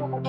Huwag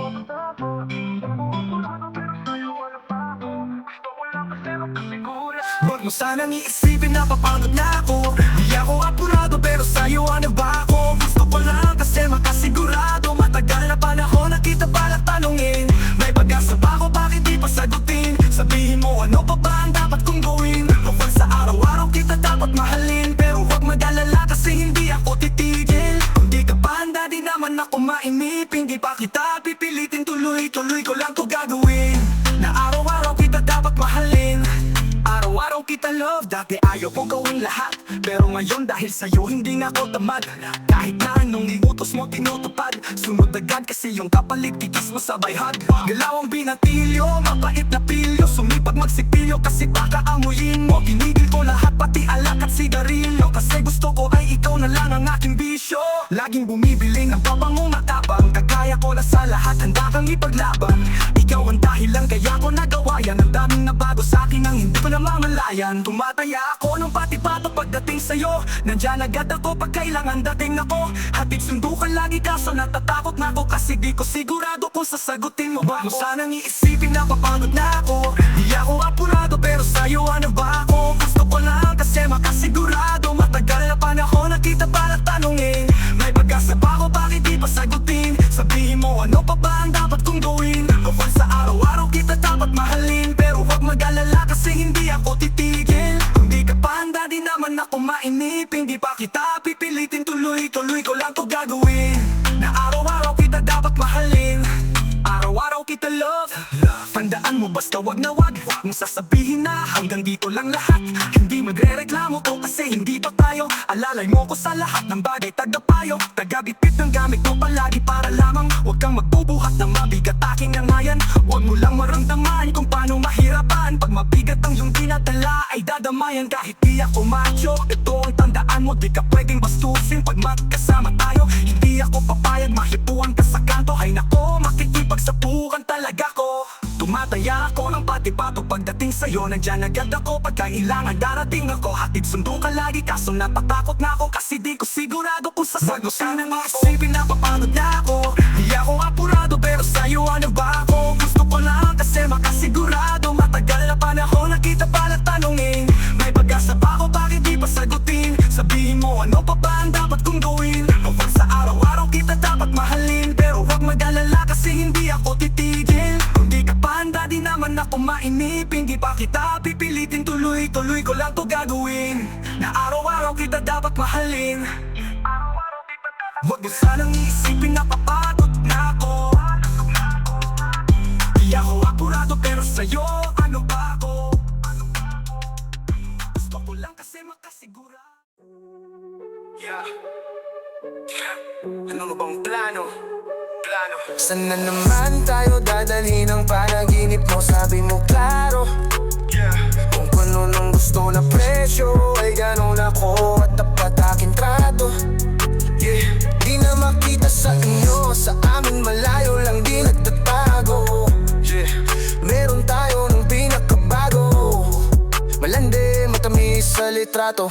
mo sanang iisipin na papagod na ako. Di ako apurado pero sa'yo ano ba ako? Gusto ko lang kasi makasigurado. Matagal na panahon na kita pala tanungin. May pag-asa ba ako, bakit di pa sagutin? Sabihin mo ano pa ba ang dapat kong gawin? Kapag sa araw-araw kita dapat mahalin. Pero huwag mag-alala kasi hindi ako titigil. Kung di ka pa handa di naman ako mainip. Hindi pa kita pipilitin, tuloy-tuloy ko lang to gagawin. Na araw-araw kita dapat mahalin. Araw-araw kita love, dati ayaw ko gawin lahat. Pero ngayon dahil sa'yo hindi na ako tamad. Kahit na anong iutos mo tinutupad. Sunod agad kasi yung kapalit titis mo sabay hug. Galawang binatilyo, mapait na pilyo. Sumipag magsipilyo kasi baka amuyin mo. Pinigil ko lahat pati alak at sigarilyo. Kasi gusto ko ay ikaw na lang ang aking bisyo. Laging bumibili ng babangong matapang. Kagaya ko na sa lahat, handa kang ipaglaban. Ikaw ang dahilan kaya ko nagawa yan. Ang daming nabago sa'kin ang hindi ko namamalayan. Tumataya ako ng pati-pato pagdating sa'yo. Nandyan agad ako pag kailangan dating ako. Hatid sundo ka lagi kaso natatakot na ako. Kasi di ko sigurado kung sasagutin mo ba ako. Sanang iisipin na papagod na ako. Di ako apurado pero sa'yo ano ba ako? Gusto ko lang kasi makasigurado. Matagal na panahon na kita para tanungin. May pag-asa ba ako, bakit di pa sagutin? Sabihin mo ano pa ba ang dapat kong gawin? Kapag sa araw-araw kita dapat mahalin. Pero huwag mag-alala kasi hindi ako titigil. Kung di ka pa handa di naman ako mainip. Hindi pa kita pipilitin, tuloy-tuloy ko lang to gagawin. Na araw-araw kita dapat mahalin. Araw-araw kita love. Tandaan mo basta wag na wag mong sasabihin na hanggang dito lang lahat. Hindi magre-reklamo ko kasi hindi pa tayo. Alalay mo ko sa lahat ng bagay, tagapayo. Tagabitbit ng gamit mo palagi para lamang. Huwag kang magbubuhat ng mabigat aking nangayan. Huwag mo lang maramdaman kung paano mahirapan. Pag mabigat ang iyong dinadala ay dadamayan. Kahit di ako macho, ito ang tandaan mo. Di ka pwedeng bastusin pag magkasama tayo. Hindi ako papayag mahipuan ka sa kanto. Hay nako, makikipagsapukan talaga ko. Tumataya ako ng pati-pato pagdating sa'yo. Nandyan agad ako pag kailangan darating ako. Hatid sundo ka lagi kaso natatakot na ako. Kasi di ko sigurado kung sasagot ka na maisipin na papagod na ako. Di ako apurado pero sa'yo ano ba ako? Gusto ko lang kasi makasigurado. Matagal na panahon na kita pala tanungin. May pag-asa ba ako, bakit di pa sagutin? Sabihin mo ano pa ba ang dapat kong gawin? Kapag sa araw-araw kita dapat mahalin. Pero huwag mag-alala kasi hindi ako titigil. Kung di ka pa handa di naman ako mainip. Hindi pa kita pipilitin, tuloy-tuloy ko lang to gagawin. Na araw-araw kita dapat mahalin. Huwag mo sanang iisipin na papagod na ako. Di ako apurado pero sa'yo ano ba ako? Gusto ko lang kasi makasigura. Yeah. Ano bang plano? Saan na naman tayo dadalhin ang panaginip mo? Sabi mo klaro, kung ano nang gusto na presyo ay ganon ako at tapat aking trato. Di na makita sa inyo, sa amin malayo lang di nagtatago. Meron tayo ng pinakabago, malandi, matamis sa litrato.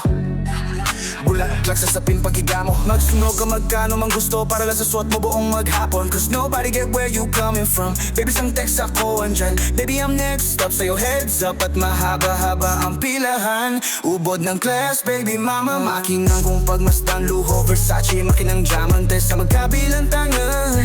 Bulat-lak sa sapin paghiga mo. Magsunog ka magkano mang gusto para lang sa suot mo buong maghapon. Cause nobody get where you coming from. Baby sang text ako andyan. Baby I'm next up sa'yo, heads up. At mahaba-haba ang pilahan. Ubod ng class, baby mama. Makinang kung pagmasdan, luho Versace, makinang diamante sa magkabilang tangan.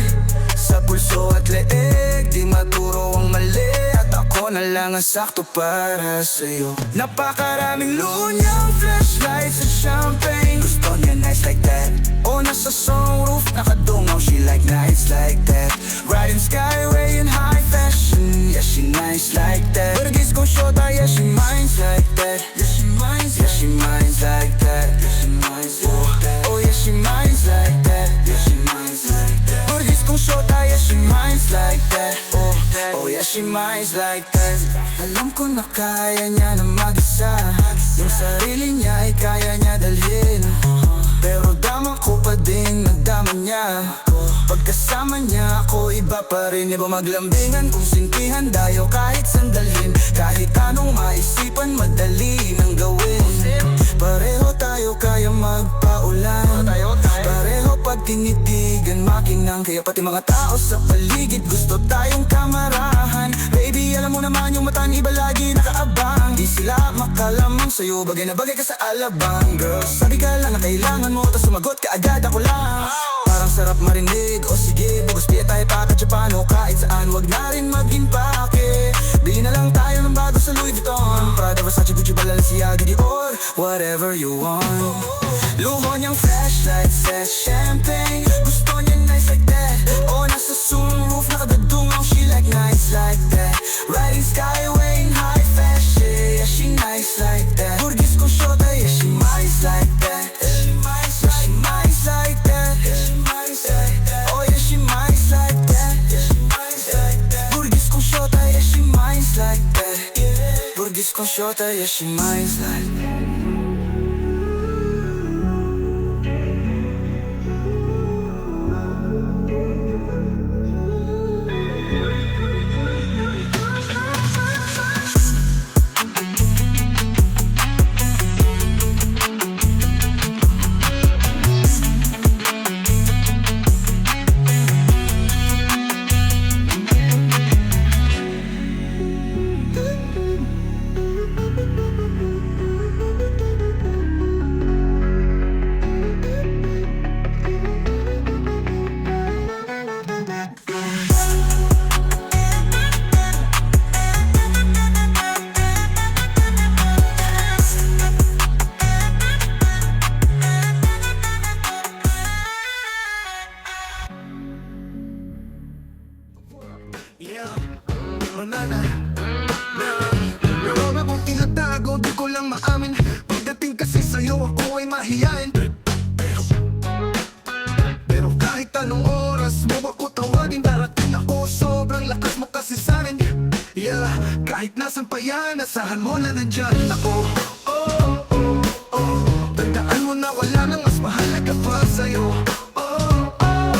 Sa pulso at leeg, di maturo ang mali. At ako na lang ang sakto para sa'yo. Napakaraming lunyang flashlights at champagne. Gusto niya nights like that. O nasa sunroof, nakadungaw, she like nights like that. Riding skyway in high fashion, yeah she nice like that. Burgis kong shota, yeah she minds like that. Yeah she minds like that. Yeah she minds like that. Oh yeah she minds like that. Yeah she minds like that. Burgis kong shota, yeah she minds like that. Oh yeah she minds like that. Alam ko na kaya niya na mag-isa. Yung sarili niya ay kaya niya dalhin. Pero dama ko pa din, nagdama niya. Pagkasama niya ako, iba pa rin. Iba maglambingan kung sintihan dayo kahit sandalhin. Kahit anong maisipan, madali nang gawin. Pareho tayo kaya magpaulan. Pareho pa pag tinitigan makinang. Kaya pati mga tao sa paligid gusto tayong kamarahan. Baby, alam mo naman yung mata ni iba lagi nakaabang. Di sila makalamang sa'yo, bagay na bagay ka sa alabang. Girl, sabi ka lang na kailangan mo, tas sumagot ka agad, ako lang. Parang sarap marinig, o sige, bugos piya tayo paka-Japano. Kahit saan, wag na rin mag-impake. Bili na lang tayo ng bago sa Louis Vuitton, Prada, Versace, Gucci, Balenciaga, Dior, whatever you want. Luho niyang flashlight, says champagne. Gusto niya nice like that. O nasa sunroof, nakadadungaw, she like nice like that. Riding skyway in high fashion, yeah, she nice like that. Burgis ko shota, yeah, she nice like that. She nice like that. Oh yeah, she nice like that. Burgis ko shota, yeah, she nice like that. Burgis ko shota, yeah, she nice like that. Yeah, manana. Meron akong tinatago, di ko lang maamin. Pagdating kasi sa'yo, ako ay mahihain. Pero kahit anong oras mo ako tawagin, darating ako, sobrang lakas mo kasi sa'kin. Yeah, kahit nasan pa yan, asahan mo na nandyan ako. Tandaan mo na wala nang mas mahalaga pa sa'yo.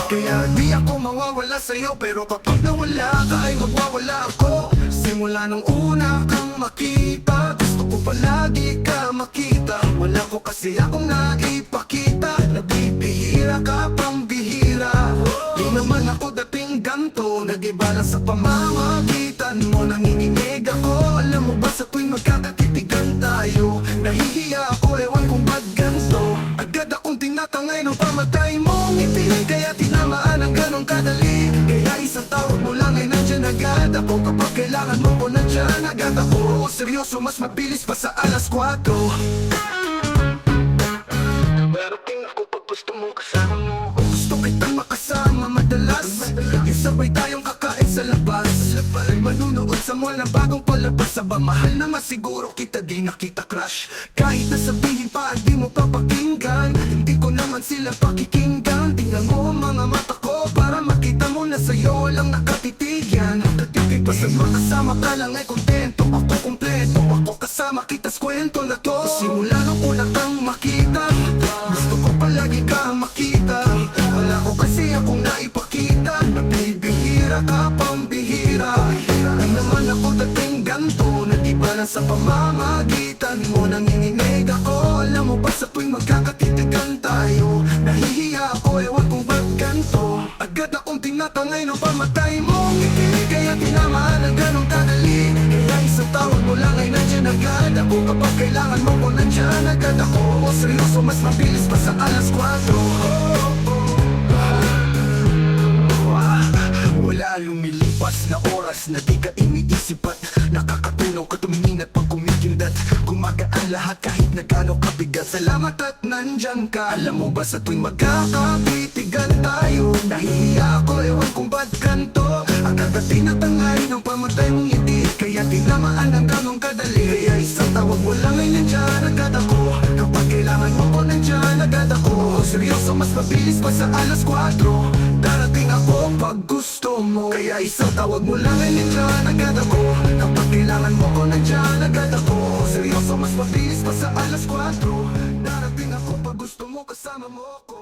Kaya di ako mawawala sa'yo, pero kapag nawala ka ay magwawala ako. Simula nung una kang makita, gusto ko palagi ka makita. Wala ko kasi akong naipakita, nabibihira ka pang bihira. Di naman ako dating ganto, nag-iba lang sa pamamagitan mo. Nanginginig ako, alam mo ba sa tuwing magkakatitigan tayo, nahihiya ako, ewan kung ba't ganto. Agad akong tinatangay ng pamatay mong ngiti, kaya tinamaan ang ganong kadali. Kaya isang tawag mo lang ay nandyan agad ako. Kapag kailangan mo ko nandyan agad ako. Seryoso, mas mabilis pa sa alas 4. Darating ako pag gusto mo kasama mo. Gusto kitang makasama madalas, yung sabay tayong kakain sa labas. Manunood sa mall na bagong palabas. Saba mahal na masiguro kita, di nakita crush. Kahit na sabihin pa di mo papakinggan, hindi ko naman sila pakikinggan. Tingnan mo ang mga mata ko para makita mo na sa'yo lang nakatitig yan. Nagtitipid pa sa makasama ka lang ay kontento. Ako kompleto, ako kasama kitas kwento na to. Simula nung una kang makita, gusto ko palagi kang makita. Wala ko kasi akong naipakita, nabibihira ka pang bihira. Ay naman ako dating ganto, nag-iba lang sa pamamagitan mo. Nanginginig ako, alam mo ba sa tuwing magkakatitigan tayo, nahihiya ako, ewan kung ba't ganto. Agad akong tinatangay ng pamatay mo ngiti, kaya tinamaan ang ganong kadali. Kaya isang tawag mo lang ay nandyan agad ako. Kapag kailangan mo ko nandyan agad ako. O seryoso, mas mabilis pa sa alas 4. Wala lumilipas na oras na di ka iniisip at nakakatunaw ka tumingin at pag kumikindat, gumagaan lahat kahit na gaano kabigat. Salamat at nandyan ka. Alam mo ba sa tuwing magkakabitigan tayo, nahihiya ako, ewan kung ba't ganto. Agad at tinatangay ng pamatay mong ngiti, kaya tinamaan ang ganong kadali. Kaya isang tawag mo lang ay nandyan agad ako. Kapag kailangan mo ko nandyan agad ako. Seryoso, mas mabilis pa sa alas 4. Darating ako pag gusto mo, kaya isang tawag mo lang ay nandyan agad ako. Kapag kailangan mo ko nandyan agad ako. Seryoso, mas mabilis pa sa alas 4. Darating ako pag gusto mo, kasama mo ako.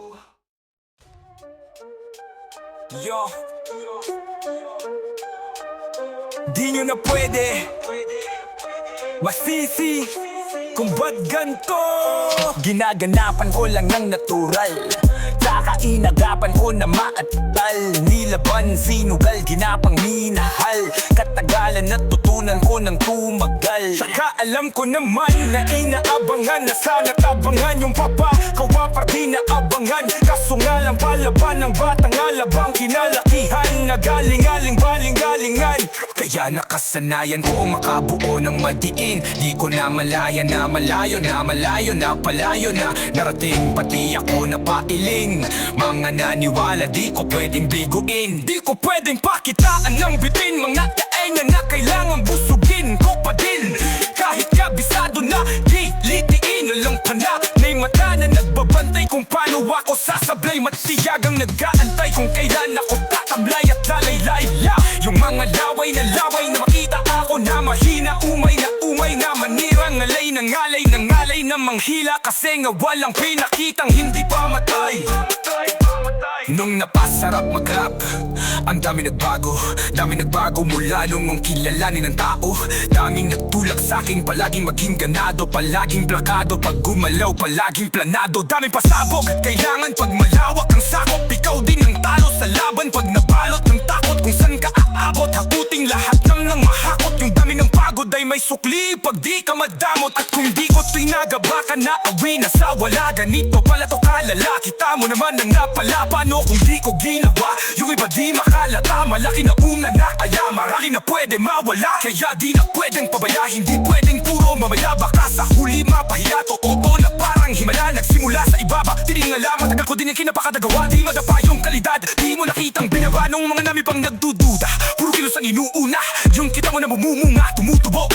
Yo, di nyo na pwede masisi kung ba't ganto. Ginaganapan ko lang ng natural, sa Kainagapan ko na maatal, nilaban, sinugal, ginapang minahal. Katagalan natutunan ko ng tumagal. Saka alam ko naman na inaabangan, na sana tabangan yung papa kawapar di naabangan. Kaso nga lang palaban ng batang alabang kinalakihan, na galing-aling baling-galingan. Kaya nakasanayan ko makabuo ng madiin. Di ko na malaya na malayo na malayo na palayo na narating, pati ako na pailing. Mga naniwala di ko pwedeng biguin, di ko pwedeng pakitaan ng bitin. Mga daengan na kailangan busugin ko pa din. Kahit kabisado na lilitiin, alam pa na may mata na nagbabantay kung paano ako sasablay. Matiyagang nag-aantay kung kailan ako tatablay at lalaylaya. Yung mga laway na makita ako na mahina, umay na manirang ngalay na ngalay na manghila. Kasi nga walang pinakitang hindi pa matay. Nung napasarap mag-rap, ang dami nagbago mula nung kilalanin ng tao. Daming nagtulak sa'kin, palaging maging ganado, palaging plakado, pag gumalaw palaging planado. Daming pasabog, kailangan pag malawak ang sakop. Ikaw din ang talo sa laban pag nabalot ng takot. Kung saan ka aabot, hakuting lahat ng mahakot. Yung dami ng pagod ay may sukli pag di ka madamot. At kung di ko tinaga baka naawi na sa wala. Ganito pala to kalala, kita mo naman ang napala. Paano kung di ko ginawa? Yung iba di makalata, malaki na una na kaya marami na pwede mawala. Kaya di na pwedeng pabaya, hindi pwedeng puro mamaya. Baka sa huli mapahiya, totoo na parang himala. Nagsimula sa ibaba, tiningala, matagal ko din yung kinapakadagawa. Di madapa yung kalidad, di mo nakitang binaba nung mga nami pang nagdududa. Puro kilos ang inuuna, yung kita mo na mumumunga, tumutubo.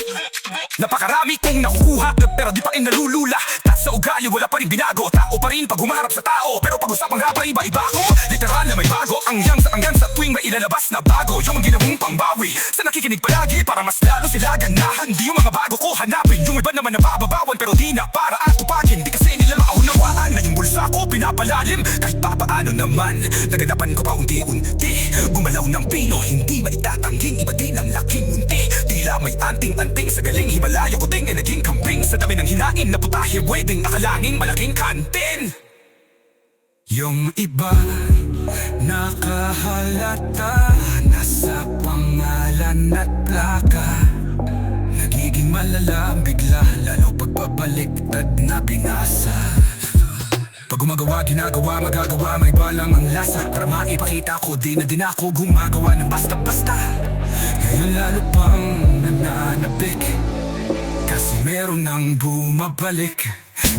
Napakarami kong nakukuha, pero di pa rin nalulula. Tas sa ugali wala pa rin binago, tao pa rin pag humarap sa tao. Pero pag-usapang rap ay iba-iba ko, literal na may bago. Ang yang sa tuwing may ilalabas na bago, yung ginawang pambawi sa nakikinig palagi para mas lalo sila ganahan. Di yung mga bago ko hanapin, yung iba naman nabababawan pero di na para at tupagin. Di kasi nila maunawaan na yung bulsa ko pinapalalim. Kahit pa paano naman, nagadapan ko pa unti-unti. Gumalaw ng pino, hindi maitatangking, iba din ang laking unti. Tila may anting-anting sa galing, himalayo ko ting ay naging kambing. Sa dami ng hinain na putahe, pwedeng akalangin malaking kantin. Yung iba nakahalata, nasa pangalan at plaka. Nagiging malala bigla, lalo pagpabaliktad na binasa. Pag gumagawa, ginagawa, magagawa, may balang ang lasa. Para maipakita ko, di na din ako gumagawa ng basta-basta. Ngayon lalo pang nananabik, kasi meron nang bumabalik.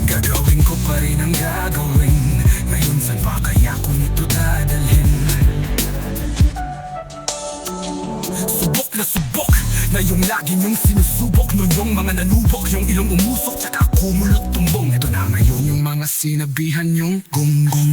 Gagawin ko pa rin ang gagawin. Ngayon saan pa kaya kung ito dadalhin? Subok na yung lagi niyong sinusubok. Noon yung mga nanubok, yung ilong umusok, tsaka kumulot tumbong. Ito na ngayon yung mga sinabihan niyong gunggong.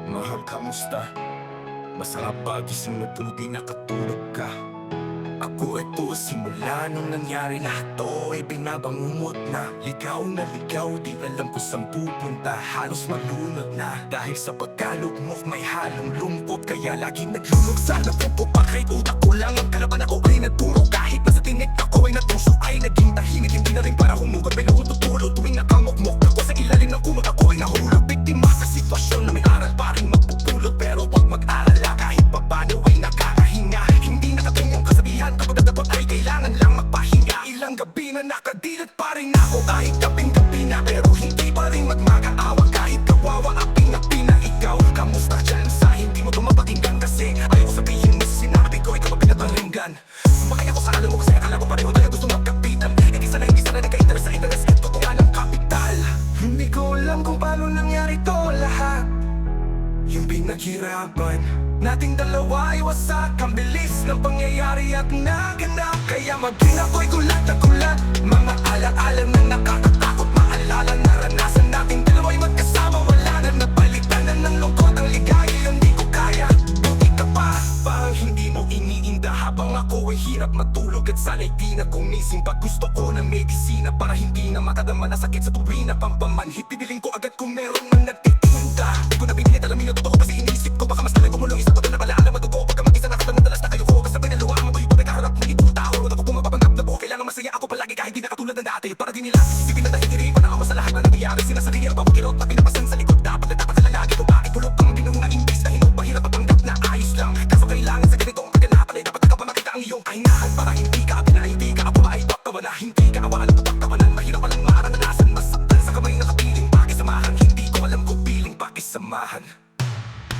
Mahal, kamusta? Masarap ba gising mabuti nakatulog ka? Ako ito simula nung nangyari lahat to ay binabangungot na. Ligaw na ligaw, di alam ko saan pupunta. Halos malunod na dahil sa pagkalugmok may halong lungkot. Kaya laging naglulog sa napupo pa kahit utak ko lang ang kalaban. Ako ay nagturo kahit nasa tinik ako ay natusok. Ay naging tahimik, hindi na rin para humugot. May nahututulo tuwing nakamokmok ako sa ilalim ng kumot. Ako ay nahulog, biktima sa sitwasyon na may aral pa rin magpupulot. Pero pag mag-aral kahit pa paano ay nakakahinga. Hindi nakatingin kasabihan kapag dadabot ay kailangan lang magpahinga. Ilang gabi na nakadilat pa rin ako kahit gabing-gabi na. Pero hindi pa rin magmakaawa kahit kawawa aping-api na ikaw. Kamusta dyan sa hindi mo tumapakinggan? Kasi ayaw sabihin mo sinabi ko ikaw ang pinataringgan. Sumakay ako sa alam mo kasi akala ko pareho tayo gusto magkapitan. Hindi sana nagkainteres sa interes. Ito ko nga ng kapital. Hindi ko alam kung paano nangyari to lahat. Yung pinaghirapan nating dalawa ay wasak. Ang bilis ng pangyayari at naganap. Kaya maging ako'y gulat na gulat. Mga alaala na nakakatakot. Maalala naranasan nating dalawa'y magkasama. Wala na napalitan na ng lungkot. hirap matulog at sana'y di na gumising. Pag gusto ko ng medisina para hindi na makadama na sakit sa tuwina. Pampamanhid, bibiling ko agad kung meron man nagtitinda. Di ko na binilit, alam niyo totoo kasi iniisip ko. Baka mas talaga gumulong isa ko na pala alam madugo. Pagka mag-isa nakatan madalas na kayo ko. Kasabay na luwa ang mga tunay kaharap ng ibang tao. Roon ako pumapapanggap na buo. Kailangan masaya ako palagi kahit di na katulad ng dati. Para di nila isipin na nahihiriin ko na ako sa lahat na nangyayari. Sinasarili ang bawang kilot na pinapasan sa likod. Dapat sila lagi kumain. Tulog kang binong na imbis na hinog. Mahirap mapanggap na ayos lang. Kaso kailangan sa ganitong kaganapan ay dapat ka pa makita ang iyong kahingahan. Para hindi ka pinahindi ka apo maibak ka na. Hindi ka awalan o pagkawanan. Mahirap palang maranasan. Masaktan sa kamay na kapiling. Pakisamahan, hindi ko alam kung piling pakisamahan.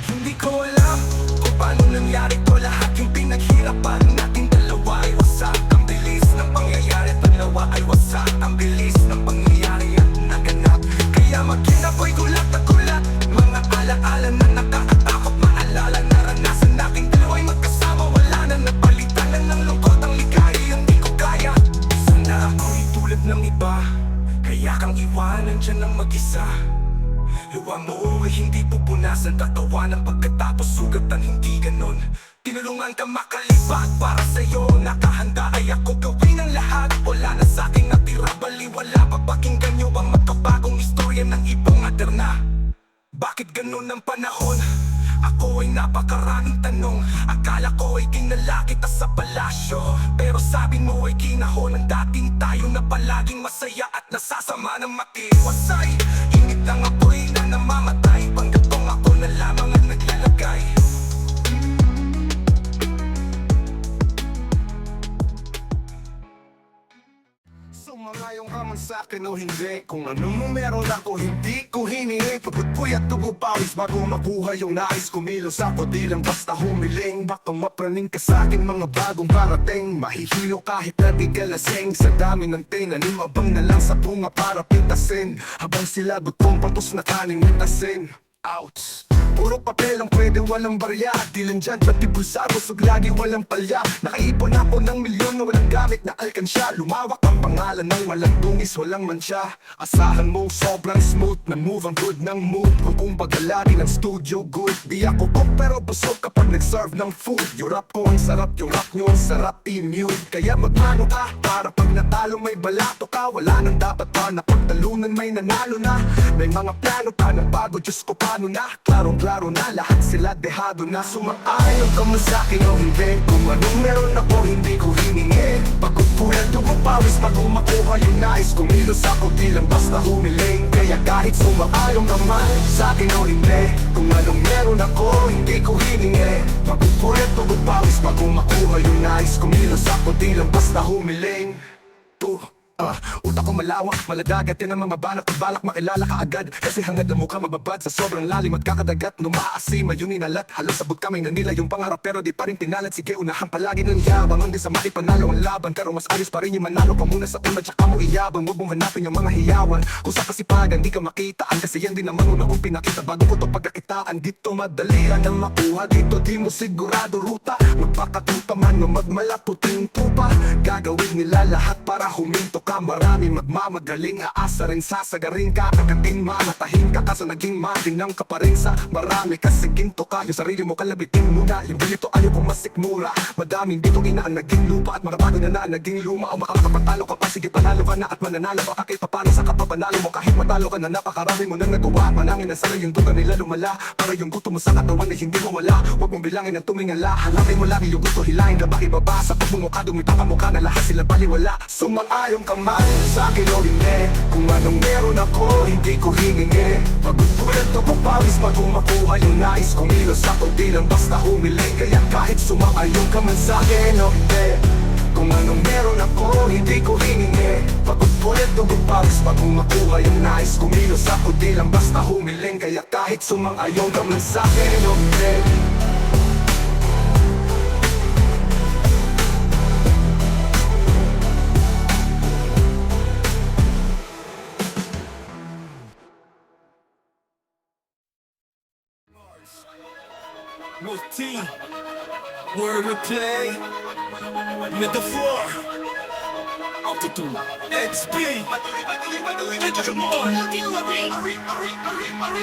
Hindi ko alam kung paano nangyari to. Lahat yung pinaghirapan natin dalawa ay wasak. Ang bilis ng pangyayari at dalawa ay wasak. Ang bilis ng pangyayari at naganap. Kaya mag-inap ko'y gulat at gulat. Mga alaala na nakakatakot. Maalala naranasan nating dalawa'y magkasama. Wala na napalitan na ng lungkot. Ang ligaya hindi ko kaya. Sana ako'y tulad ng iba. Kaya kang iwanan dyan ng mag-isa. Luwa mo ay hindi pupunasan. Tatawanan pagkatapos sugatan, hindi ganon. Tinulungan ka makalipat para sa'yo. Nakahanda ay ako gawin ang lahat. Wala na sa'king natira, baliwala. Papakinggan nyo ang magkabagong istorya ng ibang aderna. Bakit ganon ang panahon? Ako ay napakaraming tanong. Akala ko ay dinala kita sa palasyo, pero sabi mo ay ginahon ng dating tayo na palaging masaya at nasasama ng makiwasay. Init lang ako'y na namamatay. Panggatong ako na lamang ang naglalagay. Sumangayon ka man sa'kin o hindi. Kung anong meron ako, hindi ko hiningi. Pagod ko'y at tubo pawis bago makuha yung nais. Kumilos ako di lang basta humiling. Baka mapraning ka sa'kin mga bagong parating. Mahihilo kahit na di ka lasing. Sa dami ng tinanim, abang na lang sa bunga para pintasin. Habang sila gutom, patos na kaning mitasin. Ouch! Puro papel ang pwede, walang barya. Di lang dyan, pati bulsa, busog lagi, walang palya. Nakaipon ako ng milyon na walang gamit na alkansya. Lumawak ang pangalan ng walang dungis, walang mansya. Asahan mo sobrang smooth, na move ang good ng mood. Kung kumbaga lagi ng studio good. Di ako cook pero busog kapag nag-serve ng food. Yung rap ko ang sarap, yung rap nyo ang sarap, i-mute. Kaya magmano ka, para pag natalo may balato ka. Wala nang dapat pa na pagtalunan may nanalo na. May mga plano pa na bago, Diyos ko paano na. Klaro na, lahat sila dehado na. Sumaayon ka man sa'kin o hindi. Kung anong meron ako, hindi ko hiningi. Pagod ko yan, dugo pawis bago makuha yung nais. Kumilos ako, di lang basta humiling. Kaya kahit sumaayon naman sa'kin o hindi. Kung anong meron ako, hindi ko hiningi. Pagod ko yan, dugo pawis bago makuha yung nais. Kumilos ako, di lang basta humiling. Utak ko malawak, maladagat. Yan ang mga banat at balak makilala ka agad. Kasi hangad na mukha mababad sa sobrang lalim at kakadagat. Numaasima yun inalat. Halos sabot kamay na nila yung pangarap pero di pa rin tinalat. Sige unahan palagi ng yabang. Hindi sa maipanalo ang laban. Pero mas ayos pa rin yung manalo pa muna sa una. Tsaka mo iyabang, huwag mong hanapin yung mga hiyawan. Kung sa kasipagan di ka makitaan. Kasi yan din naman una kong pinakita. Bago ko to pagkakitaan. Dito madalian ang makuha. Dito di mo sigurado ruta. Magpakatuta man o magmalaputing tupa. Gagawin nila lahat para huminto ka. Marami magmamagaling, aasa rin sasagarin ka. Kagating mamatahin ka kaso naging matinang ka pa rin sa marami. Kasi ginto ka, yung sarili mo kalabitin muna. Yung ganito ayaw kong masikmura. Madaming dito inaan naging lupa. At mga bago na naging luma. O makakapatalo ka pa, sige panalo ka na at mananalo ka. Kahit papano sa kapapanalo mo, kahit matalo ka na napakarami mo nang nagawa. Manangin na sana yung duga nila lumala. Para yung gusto mo sa katawan ay hindi mo wala. Huwag mong bilangin ang tumingala. Hanapin mo lagi yung gusto, hilahin na ba ibaba. Sa pagmumukha, dumita ka mukha na lahat sila baliwala. Sumang-ayon ka man sa'kin o hindi. Kung anong meron ako, hindi ko hiningi. Pagod ko yan to pawis bago makuha yung nais. Kumilos ako di lang basta humiling. Kaya kahit sumang-ayon ka man sa'kin o hindi. Kung anong meron ako, hindi ko hiningi. Pagod ko yan to pawis bago makuha yung nais. Kumilos ako di lang basta humiling. Kaya kahit sumang-ayon ka man sa'kin o hindi. Multi, word replay, metaphor. autotune. XP, medyo mo.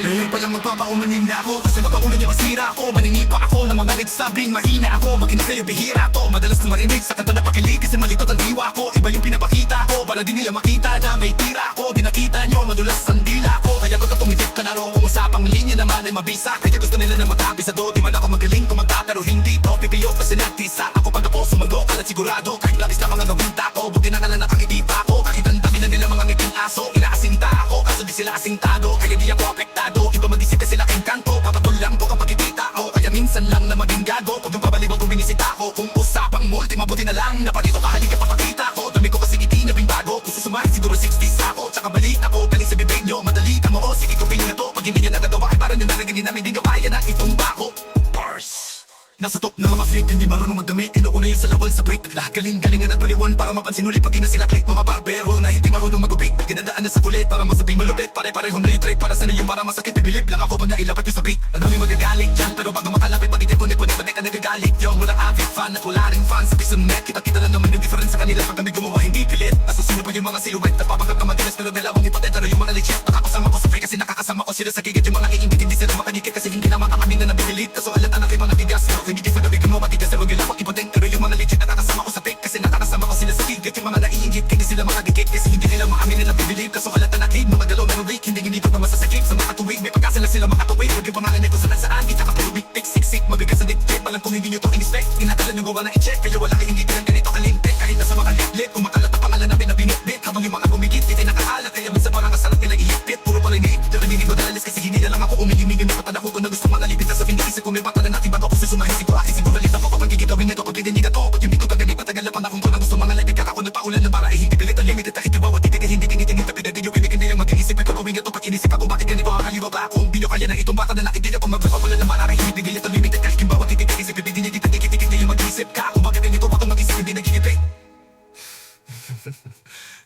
Ngayon pa lang magpapaumanin na ako, kasi mapaunan niya masira ako. Maninipa ako ng mga nagsabing mahina ako. Makinig sa'yo bihira to, madalas na marinig sa kanta na pakilig. Kasi malitot ang diwa ko, iba yung pinapakita ko. Para di nila makita na may tira ako. Di nakita nyo, madulas ang dila ko. Kaya ko tumitip ka na ro, kung usapang linya naman ay mabisa. Kaya gusto nila na matabisado, di man ako magaling kumanta. Pero hindi to, pipiyo kasi nagtisa. Ako pag ako sumago, kalat sigurado. Kahit labis na mga gawinta ko, buti na nga na nakangiti pa ako. Kahit ang dami na nila mga ngiting aso, inaasinta ako. Kaso di sila asintado, kaya di ako apektado. Iba madisip kasi laking kanto, papatol lang to kapag kitita ako. Kaya minsan lang na maging gago, kung yung pabalibang kung binisita ko. Kung usapang multi, mabuti na lang na palito ka, halika papakita ko. Dami ko kasi ngiti na bingbago, kung susumahin siguro 60s ako. Tsaka balik ako, galing sa bibig nyo, madali ka mo, sige ko na to. Pag hindi nyo nagagawa, ay parang yung narinig namin, di nyo kaya na itumba ko. Bars nasa top na mga fake, hindi marunong magdami. Inuuna yun sa lawal sa break. Lahat galing-galingan at paliwan para mapansin ulit. Pag di na sila click, mga barbero na hindi marunong magupit. Ginadaan na sa kulit para masabing malupit. Pare-parehong na-trade para sa yung para masakit. Bibilip lang ako pag nailapat yung sa beat. Ang dami magagalit dyan, pero bago makalapit pag-itip-unip-unip, ba't ka nagagalit yung walang avid fan at wala rin fan sa piso net. Kita-kita na naman yung difference sa kanila pag kami gumawa hindi pilit. Nasusunod pa yung mga silhouette, nagpapanggap na madalas pero dalawang ipoteta na yung mga legit. Nakakasama ko sa free kasi nakakasama ko sila sa gigit. Yung mga iingit hindi sila makanikit kasi hindi naman kami na nabibilit. Kaso alata na kayo mga tigas, pero hindi sa gabi ko matigas na magila pag ipoteng. Pero yung mga legit na nakakasama ko sa fake kasi nakakasama ko sila sa gigit. Yung mga naiingit hindi sila makagigit kasi hindi nila maamin na nabibilit. Kaso alata na kayo mga galaw na break, hindi ginito na masasakit sa mga tuwig. May pagkasa lang sila makatuwid. Huwag yung pangalan nito sa saan, di nakapulubik, siksik, mabigas na dikit. Malang kung hindi nyo to in-expect, inatalan yung gawa na i-check. Kaya wala kayo hindi bilang ganito kalintik. Kahit nasa mga litlit, kung makalat na pangalan namin na binitbit. Habang yung mga bumigit, di tayo nakaalat. Kaya minsan parang kasalat nila ihipit. Puro pala yung Pero hindi ko dalalis kasi hindi na lang ako umilimigin. Napatala ko na gusto mga lipit. Nasa piniisip ko may patala natin bago ko susumahin. Siguro akin siguro balita ko kapag gigitawin nito. Kung dinig ako, pag hindi ko kagabi patagal na panahon ko na gusto mga lipit. Kaka ko nagpaulan na para hindi pilit ang limited. Kahit yung bawat titig hindi tinitingin. Tapi na din yung pinig hindi yung mag-iisip. Ito kung ito pag inisip ako bakit ganito ang haliwa ba ako. Hindi nyo kaya na itong bata na nakit. Hindi ako magpapaulan na marami. Hindi nila ito limited. Kahit yung bawat titig isip. Hindi nyo dito hindi yung mag-iisip ka. Kung bakit ganito ako mag-isip. Hindi nagigipit.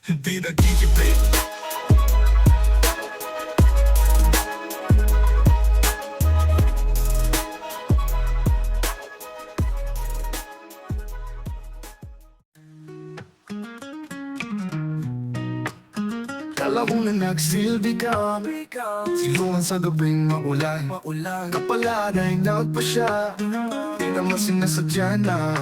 Hindi nagigipit. Kala ko na nagsilbi ka, silungan sa gabing maulan. Kapalad ay pa siya, di naman sinasadya na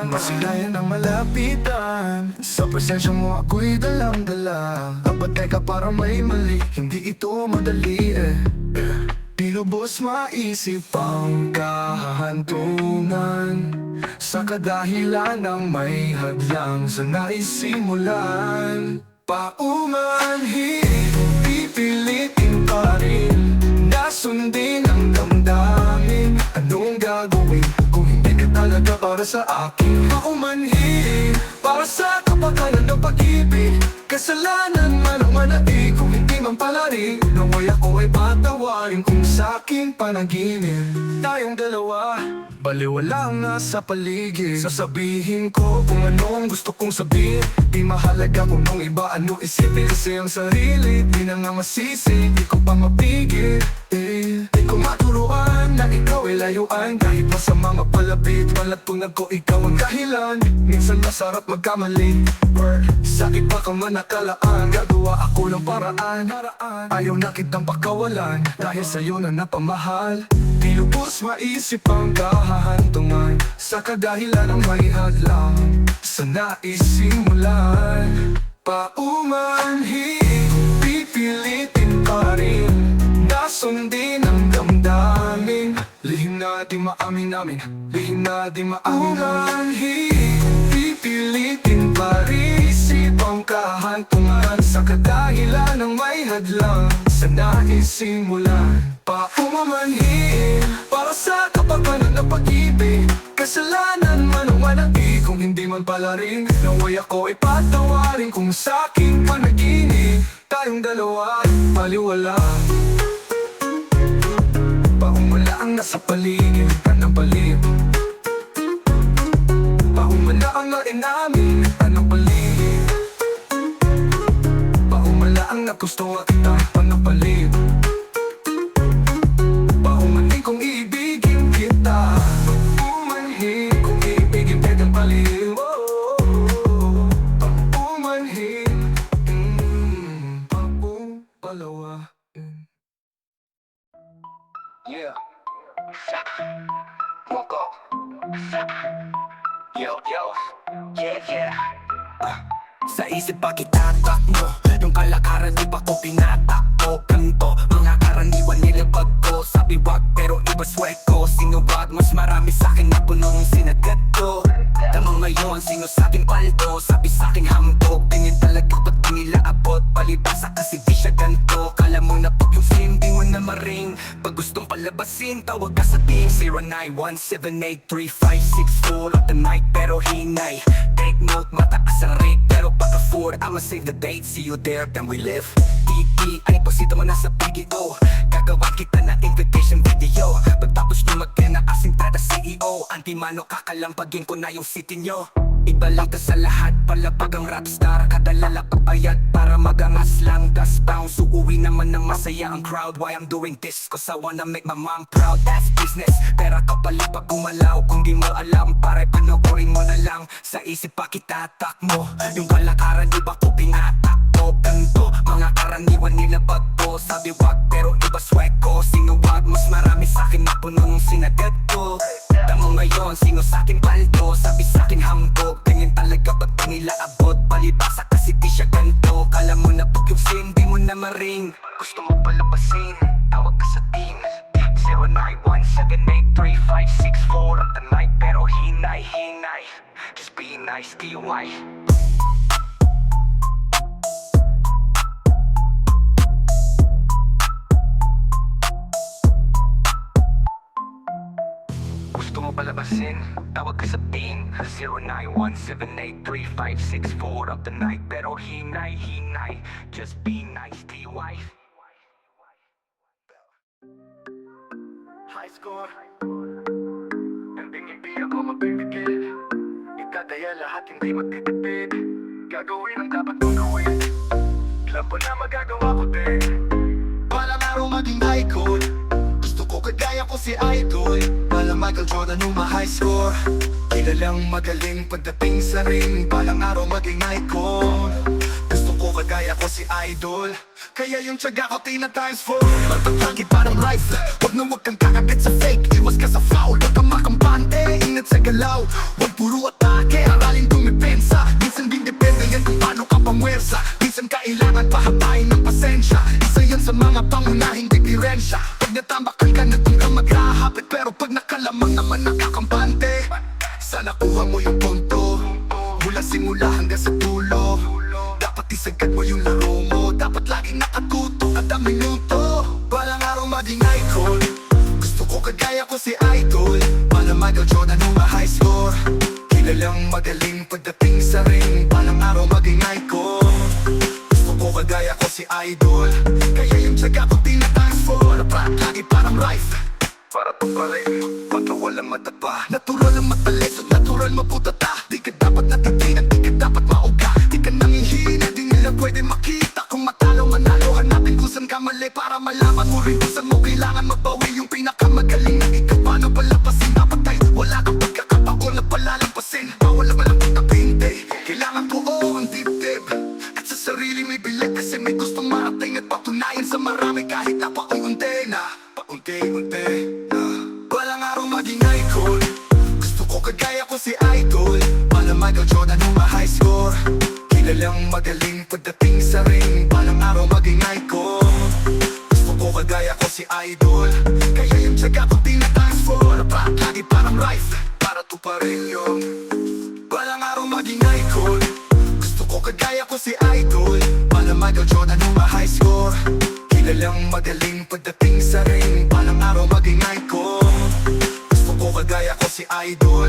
masilayan ang malapitan. Sa presensya mo ako'y dalang-dala. Abate ka para may mali, hindi ito madali Di lubos maisip ang kahantungan sa kadahilan ng may hadlang sa naisimulan. Paumanhin, pipilitin pa rin na sundin ang damdamin. Anong gagawin kung hindi ka talaga para sa akin? Paumanhin, para sa kapakanan ng pag-ibig. Kasalanan man ang manati kung hindi man pala rin. Naway ako ay patawarin kung sa aking panaginip. Tayong dalawa, baliwala ang nasa paligid. Sasabihin ko kung anong gusto kong sabihin. Di mahalaga kung nung iba ano isipin. Kasi ang sarili, di na nga masisi. Di ko pa mapigil Di ko maturuan na ikaw ay layuan. Kahit pa sa mga palapit, malatpunag ko ikaw ang dahilan. Minsan masarap magkamali, sakit pa ka man nakalaan. Gagawa ako ng paraan, ayaw na kitang pakawalan. Dahil sa'yo na napamahal. Di lubos maisip ang kahahantungan sa kadahilan ng may hadlang sa naisimulan. Paumanhin, pipilitin pa rin na sundin ang damdamin. Lihim na di maamin namin, lihim na di maamin namin. Pipilitin pa rin isip ang kahantungan sa kadahilan ng may hadlang sa naisimulan. Paumanhin, para sa kapakanan ng pag-ibig. Kasalanan man o manati kung hindi man pala rin. Naway ako ipatawarin kung sa aking panaginip. Tayong dalawa, paliwala. Paumala ang nasa paligid ng palim. Paumala ang lain namin ng paligid. Paumala ang nagusto at kita ng palim. Paumanhin kung iibigin kita. Paumanhin kung iibigin kita ng palim. Paumanhin Yo, yo, yeah, yeah. Sa isip pa kitatak mo, yung kalakaran di pa ko pinatakbo. Ganto, mga karaniwan nilabag ko. Sabi wag pero iba sweko. Sino ba mas marami sa'kin na punong sinagat ko? Tama ngayon, sino sa'king paldo? Sabi sa'king hambog, tingin talaga ba't di nila abot? Palibasa kasi di siya ganto. Kala mo na pag yung sim, di mo na maring. Pag gustong palabasin, tawag ka sa team 0917835664 of the night pero hinay. Take note, mataas ang rate pero pag afford, I'ma save the date. See you there, then we live. TP, ay posito mo na sa PGO. Gagawa kita na invitation video. Pagtapos nyo mag-kena kasing tada CEO. Anti-mano kakalampagin ko na yung city nyo. Iba lang ta sa lahat, palapag ang rapstar. Kada lalapag bayad para magangas lang. Das bounce, uuwi naman ng masaya ang crowd. Why I'm doing this? Cause I wanna make my mom proud. That's business, pera kapalipag gumalaw. Kung di mo alam, pare panoorin mo na lang. Sa isip pa kitatak mo, yung kalakaran di ba ko pinatakbo? Ganto, mga karaniwan nilabag ko. Sabi wag pero iba sweko. Sino wag, mas marami sa'kin na puno nung sinagat ko. Tamo ngayon, sino sa'kin paldo? Sabi sa'kin hambog, tingin talaga ba't di nila abot? Palibasa kasi di siya ganto. Kala mo na pag yung sim, di mo na maring. Gusto mo palabasin, tawag ka sa team 0917835664 of the night pero hinay, hinay. Just be nice to your wife. Gusto mo palabasin, tawag ka sa team 0917835664 of the night pero hinay, hinay. Just be nice to your wife. High score, hindi ako mapipigil. Ikadaya lahat hindi matitipid. Gagawin ang dapat kong gawin. Alam ko na magagawa ko din. Walang araw maging icon. Gusto ko kagaya ko si Idol. Walang Michael Jordan nung ma-high score. Kilalang magaling pagdating sa ring. Walang araw maging icon. Gusto ko kagaya ko si Idol. Kaya yung tiyaga ko tina times 4. Magpapagid parang rifle. Huwag na huwag kang kakabit sa fake. Iwas ka sa foul, huwag kang makampante. Ingat sa galaw, huwag puro atake. Aralin dumipensa. Minsan din depende yan kung paano ka pamwersa. Minsan kailangan pahabain ng pasensya. Isa yan sa mga pangunahing diferensya. Pag natambakan ka na kung kang maghahapit. Pero pag nakalamang naman nakakampante. Sana kuha mo yung punto. Mula simula hanggang sa dulo. Dapat isagad mo yung laro mo. Dapat laging nakatutok kada minuto. Walang araw maging icon. Gusto ko kagaya ko si Idol. Walang Michael Jordan nung ma-high score. Kilalang magaling pagdating sa ring. Walang araw maging icon. Gusto ko kagaya ko si Idol. Kaya yung tiyaga ko tinatimes 4. Dapat lagi parang rifle. Para to pa rin, baka walang matapa. Natural ang matalis at natural maputata. Di ka dapat natitinan, di ka dapat mauga. Di ka nangihina, di nila pwede makita. Kung matalo, manalo, hanapin kung saan ka mali. Para malaman mo rin kung saan mo kailangan magbawi. Yung pinakamagaling na ikaw, paano palapasin. Dapat tayo, wala kang pagkakataon na palalampasin. Bawal na walang pagkapinte. Kailangan buo ang dibdib. At sa sarili may bilag kasi may gustong marating. At patunayan sa marami kahit na paunti na. Paunti-unti na. Walang araw maging icon. Gusto ko kagaya ko si Idol. Walang Michael Jordan nung ma-high score. Kilalang magaling pagdating sa ring. Walang araw maging icon. Gusto ko kagaya ko si Idol. Kaya yung tiyaga ko tinatimes 4. Dapat lagi parang rifle. Para to pa rin yun. Walang araw maging icon. Gusto ko kagaya ko si Idol. Walang Michael Jordan nung ma-high score. Kilalang magaling pagdating sa ring. Walang araw maging icon. Gusto ko kagaya ko si Idol.